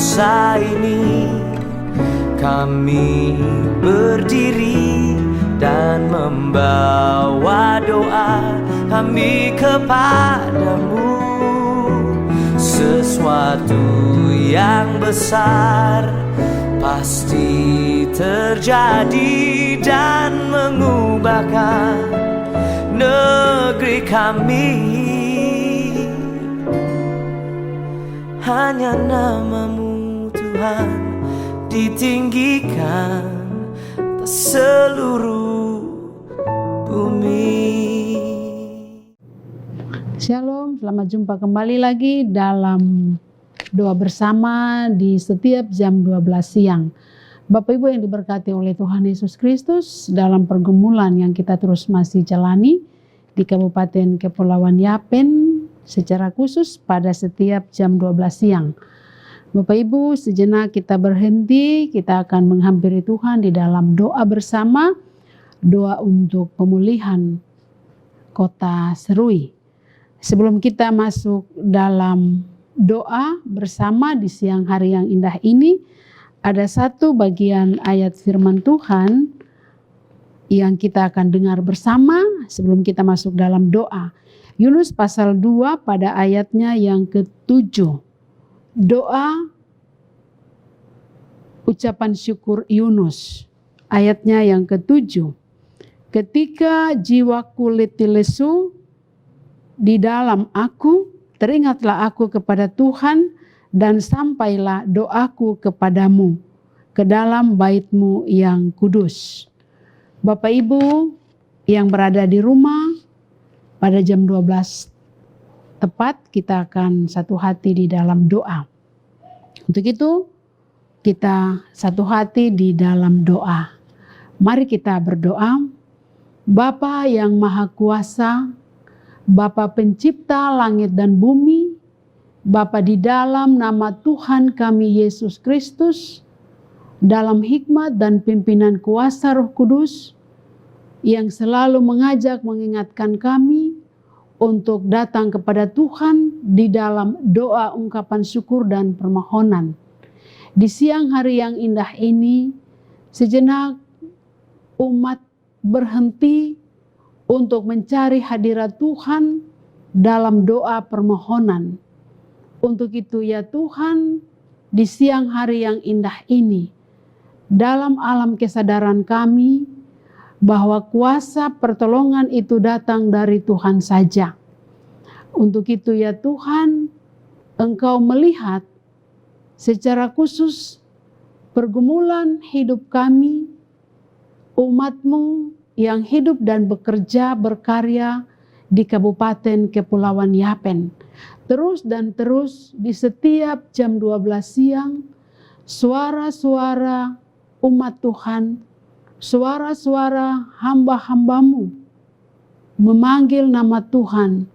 bangsa ini. Kami berdiri dan membawa doa kami kepadamu. Sesuatu yang besar pasti terjadi dan mengubahkan negeri kami. Hanya nama-Mu Tuhan ditinggikan atas seluruh bumi. Shalom, selamat jumpa kembali lagi dalam doa bersama di setiap jam 12 siang. Bapak Ibu yang diberkati oleh Tuhan Yesus Kristus, dalam pergumulan yang kita terus masih jalani di Kabupaten Kepulauan Yapen, secara khusus pada setiap jam 12 siang. Bapak Ibu, sejenak kita berhenti, kita akan menghampiri Tuhan di dalam doa bersama, doa untuk pemulihan Kota Serui. Sebelum kita masuk dalam doa bersama di siang hari yang indah ini, ada satu bagian ayat firman Tuhan yang kita akan dengar bersama sebelum kita masuk dalam doa. Yunus pasal 2 pada ayatnya yang ke-7. Doa ucapan syukur Yunus, ayatnya yang ke-7. Ketika jiwaku letih lesu di dalam aku, teringatlah aku kepada Tuhan dan sampailah doaku kepadamu ke dalam bait-Mu yang kudus. Bapak Ibu yang berada di rumah, pada jam 12 tepat kita akan satu hati di dalam doa. Untuk itu kita satu hati di dalam doa. Mari kita berdoa. Bapa yang Maha Kuasa, Bapa pencipta langit dan bumi, Bapa di dalam nama Tuhan kami Yesus Kristus, dalam hikmat dan pimpinan kuasa Roh Kudus, yang selalu mengajak mengingatkan kami untuk datang kepada Tuhan di dalam doa ungkapan syukur dan permohonan. Di siang hari yang indah ini, sejenak umat berhenti untuk mencari hadirat Tuhan dalam doa permohonan. Untuk itu ya Tuhan, di siang hari yang indah ini, dalam alam kesadaran kami, bahwa kuasa pertolongan itu datang dari Tuhan saja. Untuk itu ya Tuhan, Engkau melihat secara khusus pergumulan hidup kami, umat-Mu yang hidup dan bekerja berkarya di Kabupaten Kepulauan Yapen. Terus dan terus di setiap jam 12 siang, suara-suara umat Tuhan, suara-suara hamba-hamba-Mu memanggil nama Tuhan,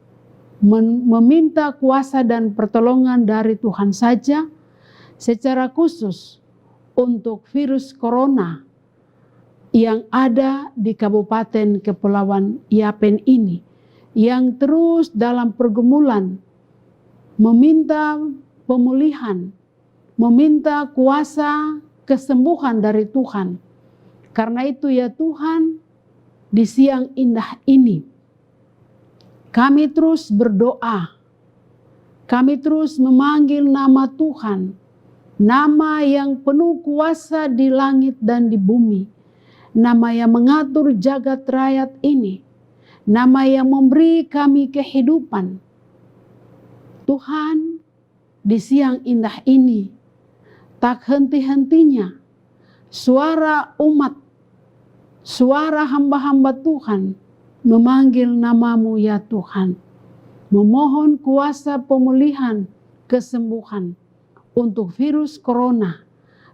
meminta kuasa dan pertolongan dari Tuhan saja, secara khusus untuk virus corona yang ada di Kabupaten Kepulauan Yapen ini, yang terus dalam pergumulan meminta pemulihan, meminta kuasa kesembuhan dari Tuhan. Karena itu ya Tuhan, di siang indah ini, kami terus berdoa, kami terus memanggil nama Tuhan, nama yang penuh kuasa di langit dan di bumi, nama yang mengatur jagat raya ini, nama yang memberi kami kehidupan. Tuhan, di siang indah ini, tak henti-hentinya suara umat, suara hamba-hamba Tuhan memanggil nama-Mu ya Tuhan, memohon kuasa pemulihan, kesembuhan untuk virus corona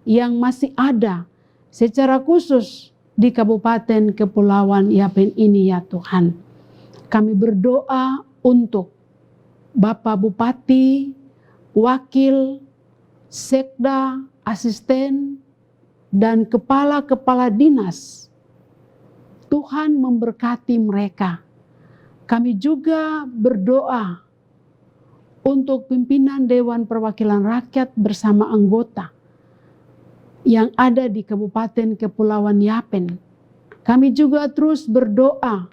yang masih ada secara khusus di Kabupaten Kepulauan Yapen ini ya Tuhan. Kami berdoa untuk Bapak Bupati, Wakil, Sekda, Asisten, dan kepala-kepala dinas. Tuhan memberkati mereka. Kami juga berdoa untuk pimpinan Dewan Perwakilan Rakyat bersama anggota yang ada di Kabupaten Kepulauan Yapen. Kami juga terus berdoa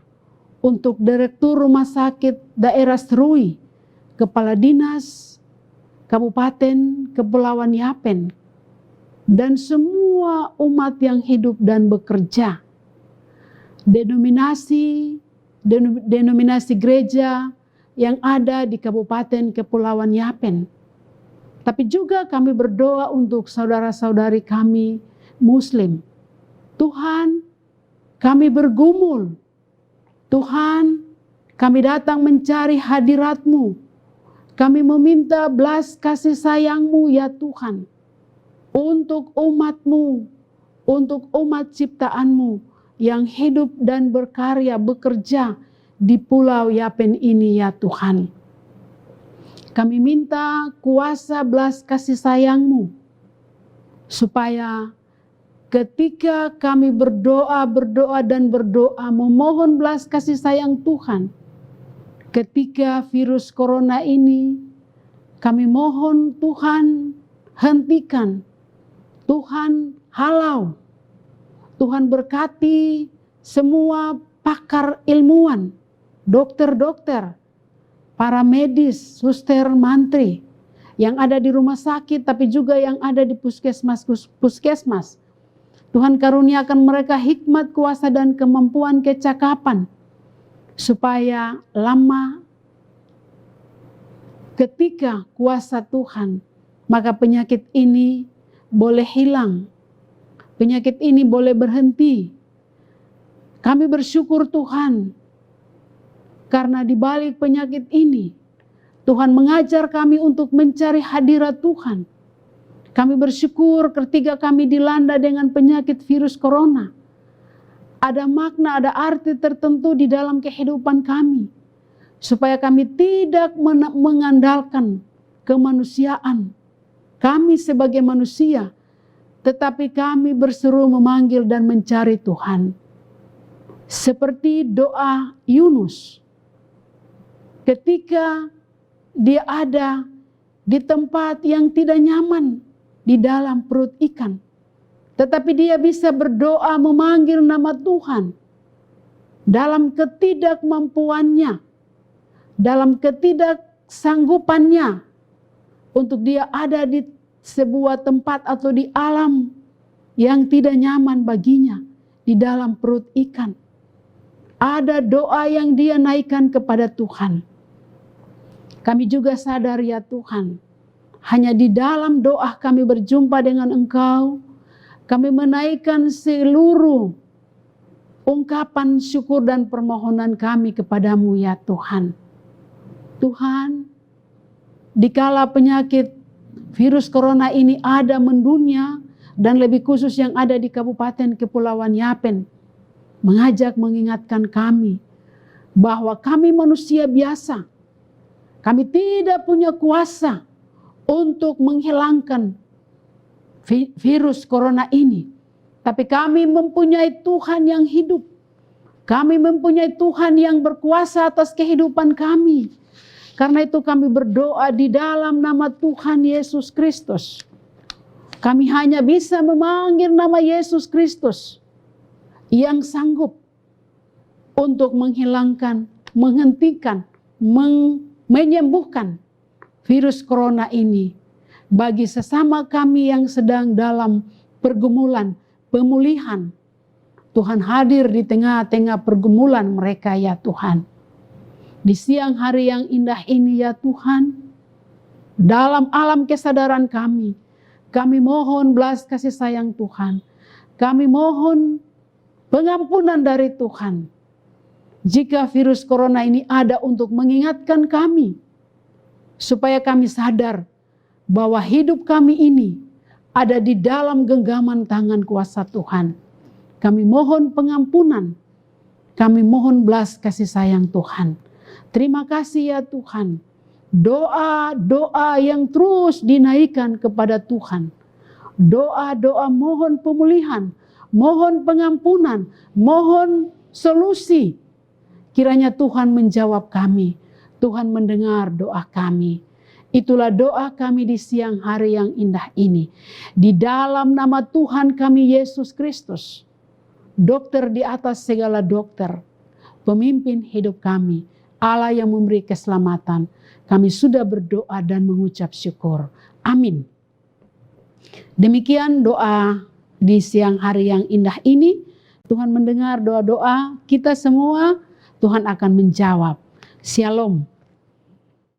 untuk Direktur Rumah Sakit Daerah Serui, Kepala Dinas Kabupaten Kepulauan Yapen, dan semua umat yang hidup dan bekerja. Denominasi gereja yang ada di Kabupaten Kepulauan Yapen. Tapi juga kami berdoa untuk saudara-saudari kami Muslim. Tuhan, kami bergumul. Tuhan, kami datang mencari hadirat-Mu. Kami meminta belas kasih sayang-Mu ya Tuhan. Untuk umat-Mu, untuk umat ciptaan-Mu yang hidup dan berkarya, bekerja di Pulau Yapen ini ya Tuhan. Kami minta kuasa belas kasih sayang-Mu, supaya ketika kami berdoa memohon belas kasih sayang Tuhan, ketika virus corona ini, kami mohon Tuhan hentikan, Tuhan halau, Tuhan berkati semua pakar ilmuwan, dokter-dokter, para medis, suster, mantri yang ada di rumah sakit, tapi juga yang ada di puskesmas. Tuhan karuniakan mereka hikmat, kuasa, dan kemampuan kecakapan, supaya lama ketika kuasa Tuhan, maka penyakit ini boleh hilang, penyakit ini boleh berhenti. Kami bersyukur Tuhan, karena di balik penyakit ini, Tuhan mengajar kami untuk mencari hadirat Tuhan. Kami bersyukur ketika kami dilanda dengan penyakit virus corona. Ada makna, ada arti tertentu di dalam kehidupan kami. Supaya kami tidak mengandalkan kemanusiaan. Kami sebagai manusia, tetapi kami berseru memanggil dan mencari Tuhan. Seperti doa Yunus. Ketika dia ada di tempat yang tidak nyaman, di dalam perut ikan. Tetapi dia bisa berdoa memanggil nama Tuhan. Dalam ketidakmampuannya, dalam ketidaksanggupannya, untuk dia ada di sebuah tempat atau di alam yang tidak nyaman baginya, di dalam perut ikan. Ada doa yang dia naikkan kepada Tuhan. Kami juga sadar ya Tuhan, hanya di dalam doa kami berjumpa dengan Engkau, kami menaikkan seluruh ungkapan syukur dan permohonan kami kepadamu ya Tuhan. Tuhan, dikala penyakit virus corona ini ada mendunia, dan lebih khusus yang ada di Kabupaten Kepulauan Yapen, mengajak mengingatkan kami bahwa kami manusia biasa, kami tidak punya kuasa untuk menghilangkan virus corona ini, tapi kami mempunyai Tuhan yang hidup. Kami mempunyai Tuhan yang berkuasa atas kehidupan kami. Karena itu kami berdoa di dalam nama Tuhan Yesus Kristus. Kami hanya bisa memanggil nama Yesus Kristus yang sanggup untuk menghilangkan, menghentikan, menyembuhkan virus corona ini bagi sesama kami yang sedang dalam pergumulan, pemulihan. Tuhan hadir di tengah-tengah pergumulan mereka ya Tuhan. Di siang hari yang indah ini ya Tuhan, dalam alam kesadaran kami mohon belas kasih sayang Tuhan. Kami mohon pengampunan dari Tuhan. Jika virus corona ini ada untuk mengingatkan kami, supaya kami sadar bahwa hidup kami ini ada di dalam genggaman tangan kuasa Tuhan. Kami mohon pengampunan, kami mohon belas kasih sayang Tuhan. Terima kasih ya Tuhan. Doa-doa yang terus dinaikkan kepada Tuhan. Doa-doa mohon pemulihan, mohon pengampunan, mohon solusi. Kiranya Tuhan menjawab kami. Tuhan mendengar doa kami. Itulah doa kami di siang hari yang indah ini. Di dalam nama Tuhan kami Yesus Kristus, dokter di atas segala dokter, pemimpin hidup kami, Allah yang memberi keselamatan. Kami sudah berdoa dan mengucap syukur. Amin. Demikian doa di siang hari yang indah ini. Tuhan mendengar doa-doa kita semua. Tuhan akan menjawab. Shalom.